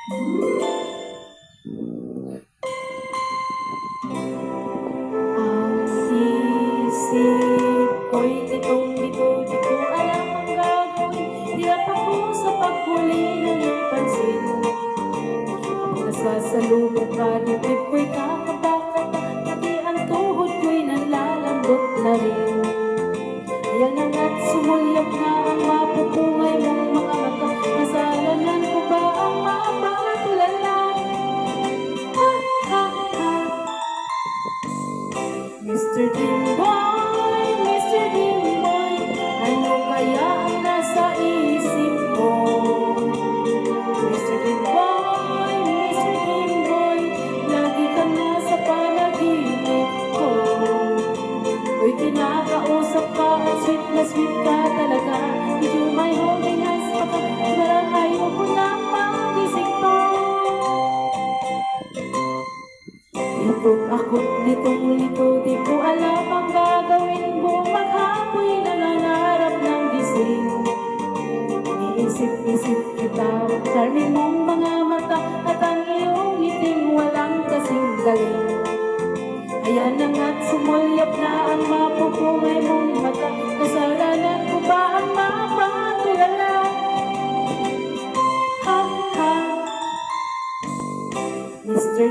Ang isip ko'y ditong-dito, di ko alam ang gagawin. Hirap ako sa paghuli ng iyong pansin. Kapag nasasalubong ka, dibdib ko'y kakabakaba, pati ang tuhod ko'y nalalambot na rin. Kaya nanga't sumulyap na ang mapupungay mong mga mata. Kasalanan ko ba ang mapatulala? Ha, ha, ha. Mr. Dimboy, Mr. Dimboy, ano kaya ang nasa isip mo? Mr. Dimboy, Mr. Dimboy, lagi ka nasa panaginip ko. Uy, kinakausap ka at sweet na sweet ka talaga. Did you my holding hands pa ka? Parang ayaw ko lang magising pa. Ikot-akot nitong lito, di ko alam ang gagawin. Buong maghapoy nangangarap ng gising. Iniisip-isip kita, charming mong mga mata, at ang iyong ngiting walang kasing galing. Kaya na nga't sumulyap na ang mapupungay mong mata. Kasalanan ko ba ang mapatulala? Ha, ha. Mr.